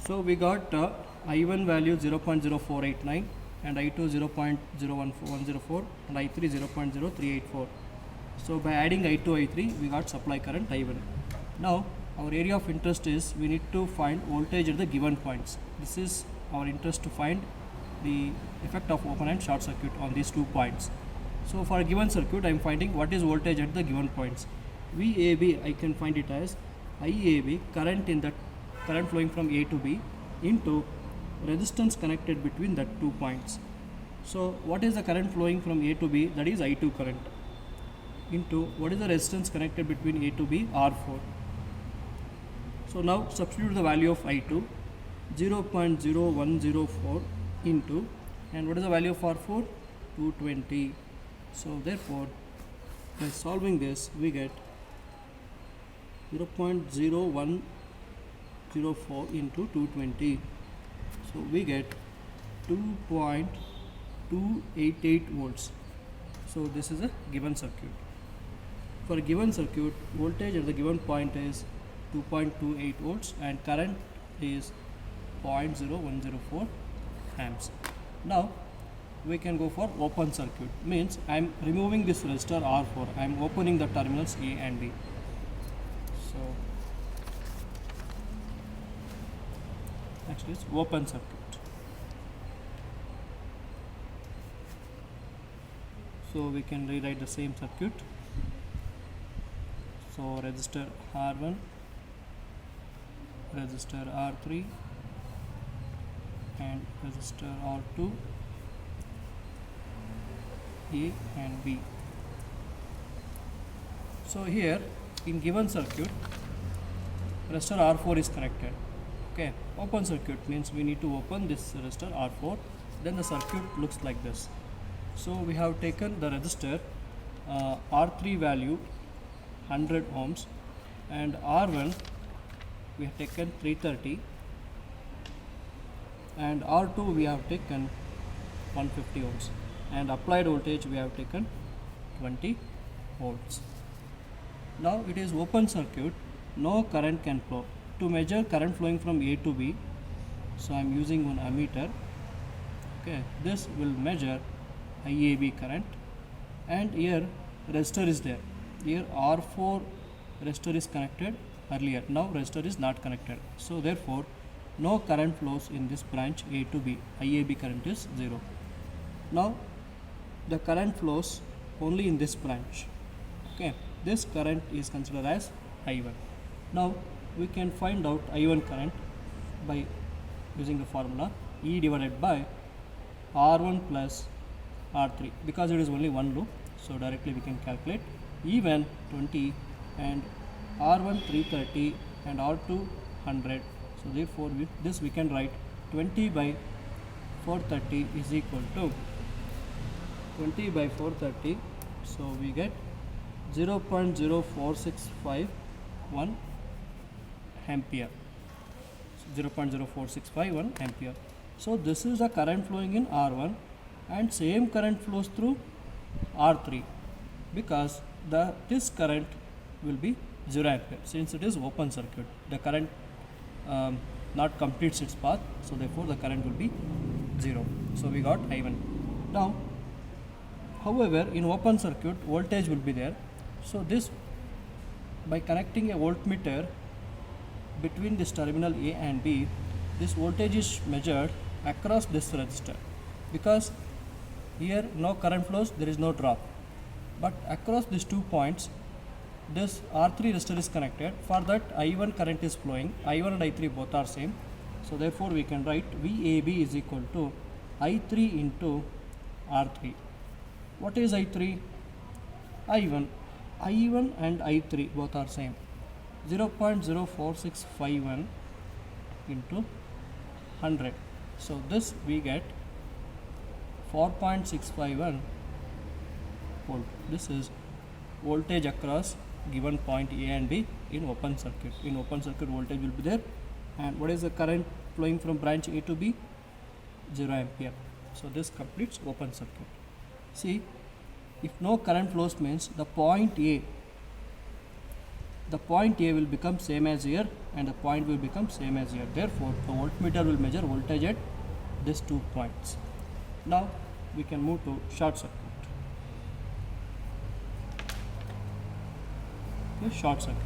So we got I1 value 0.0489 and I2 0.01104 and I3 0.0384. So by adding I2 I3 we got supply current I1. Now our area of interest is we need to find voltage at the given points. This is our interest, to find the effect of open and short circuit on these 2 points. So for a given circuit I am finding what is voltage at the given points. VAB I can find it as IAB, current flowing from A to B, into resistance connected between the 2 points. So what is the current flowing from A to B? That is I2 current, into what is the resistance connected between A to B? R4. So now substitute the value of I2, 0.0104 into, and what is the value of R4? 220. So therefore by solving this we get 0.0104 into 220. So we get 2.288 volts. So this is a given circuit. For a given circuit, voltage at the given point is 2.28 volts and current is 0.0104 amps. Now we can go for open circuit, means I am removing this resistor R4, I am opening the terminals A and B. So next is open circuit. So we can rewrite the same circuit. So resistor R1, resistor R3 and resistor R2, A and B. So here in given circuit resistor R4 is connected. Okay, open circuit means we need to open this resistor R4, then the circuit looks like this. So we have taken the resistor R3 value 100 ohms and R1 we have taken 330 and R2 we have taken 150 ohms and applied voltage we have taken 20 volts. Now it is open circuit, no current can flow. To measure current flowing from A to B, so I am using one ammeter. Okay, this will measure IAB current, and here resistor is there. Here R4 resistor is connected earlier, now resistor is not connected. So therefore no current flows in this branch A to B. IAB current is 0. Now the current flows only in this branch. Okay, this current is considered as I1. Now we can find out I1 current by using the formula E divided by R1 plus R3, because it is only one loop, so directly we can calculate. E1 20 and R1 330 and R2 100. So therefore with this we can write 20 by 430 is equal to 20 by 430. So we get 0.04651 ampere. So 0.04651 ampere. So this is the current flowing in R1 and same current flows through R3, because this current will be 0 ampere since it is open circuit. The current not completes its path, so therefore the current will be 0. So we got I1. Now however in open circuit voltage will be there. So this, by connecting a voltmeter between this terminal A and B, this voltage is measured across this resistor, because here no current flows, there is no drop, but across these 2 points this R3 resistor is connected. For that I1 current is flowing, I1 and I3 both are same. So therefore we can write VAB is equal to I3 into R3. What is I3? I1 and I3 both are same. 0.04651 into 100. So this we get 4.651 volt. This is voltage across given point A and B in open circuit. In open circuit voltage will be there, and what is the current flowing from branch A to B? 0 ampere. So this completes open circuit. See, if no current flows means the point A the point A will become same as here and the point will become same as here. Therefore, the voltmeter will measure voltage at these 2 points. Now we can move to short circuit. Okay, short circuit.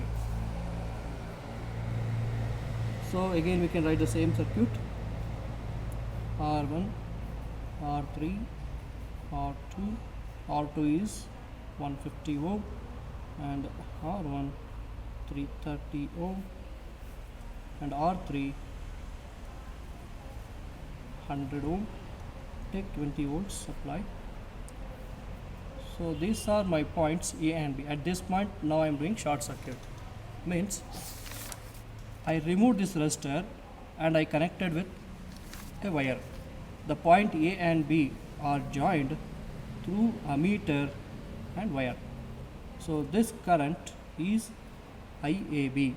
So again we can write the same circuit. R1, R3, R2. R2 is 150 ohm and R1 330 ohm and R3 100 ohm. Take 20 volts supply. So these are my points A and B. At this point now I am doing short circuit. Means I removed this resistor and I connected with a wire. The point A and B are joined through ammeter and wire. So this current is IAB.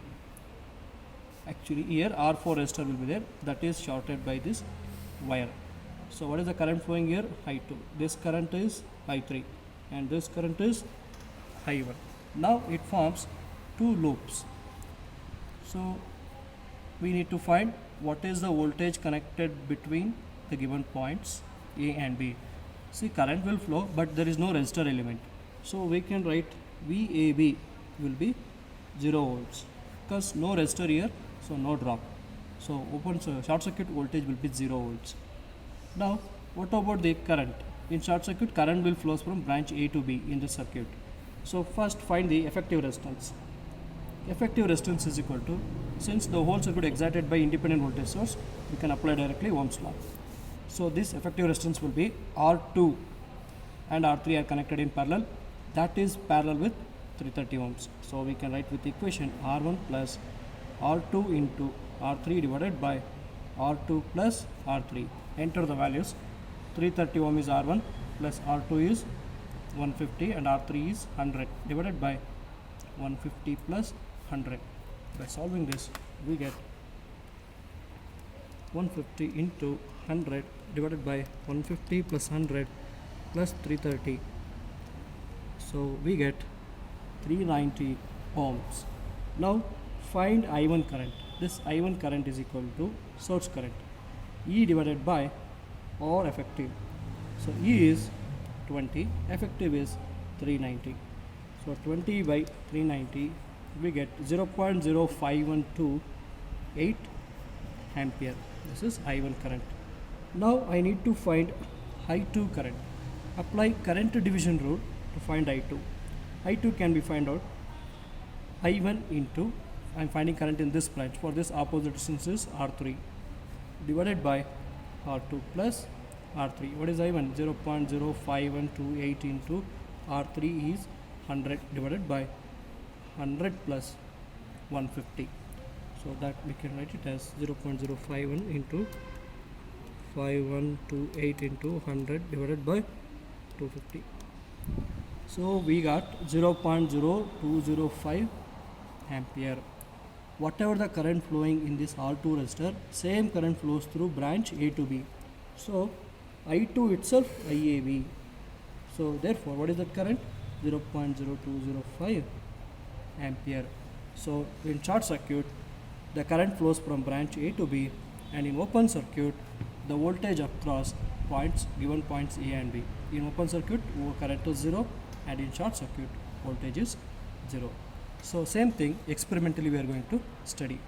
Actually here R4 resistor will be there, that is shorted by this wire. So what is the current flowing here? I2. This current is I3 and this current is I1. Now it forms two loops. So we need to find what is the voltage connected between the given points A and B. See, current will flow but there is no resistor element. So we can write VAB will be 0 volts because no resistor here, so no drop. So short circuit voltage will be 0 volts. Now what about the current? In short circuit, current will flow from branch A to B in the circuit. So first find the effective resistance. Effective resistance is equal to, since the whole circuit excited by independent voltage source, we can apply directly Ohm's law. So this effective resistance will be R2 and R3 are connected in parallel, that is parallel with 330 ohms. So we can write with the equation R1 plus R2 into R3 divided by R2 plus R3. Enter the values. 330 ohm is R1 plus R2 is 150 and R3 is 100 divided by 150 plus 100. By solving this we get 150 into 100 divided by 150 plus 100 plus 330. So we get 390 ohms. Now find I1 current. This I1 current is equal to source current, E divided by R effective. So E is 20, effective is 390. So 20 by 390 we get 0.0512 ampere. This is I1 current. Now I need to find I2 current. Apply current division rule to find I2. I2 can be found out I1 into, I am finding current in this branch, for this opposite resistance is R3 divided by R2 plus R3. What is I1? 0.05128 into R3 is 100 divided by 100 plus 150. So that we can write it as 0.051 into 5128 into 100 divided by 250. So we got 0.0205 ampere. Whatever the current flowing in this R2 resistor, same current flows through branch A to B. So I2 itself IAB. So therefore what is that current? 0.0205 ampere. So in short circuit the current flows from branch A to B, and in open circuit the voltage across points, given points A and B. In open circuit current is 0 and in short circuit voltage is 0. So same thing experimentally we are going to study.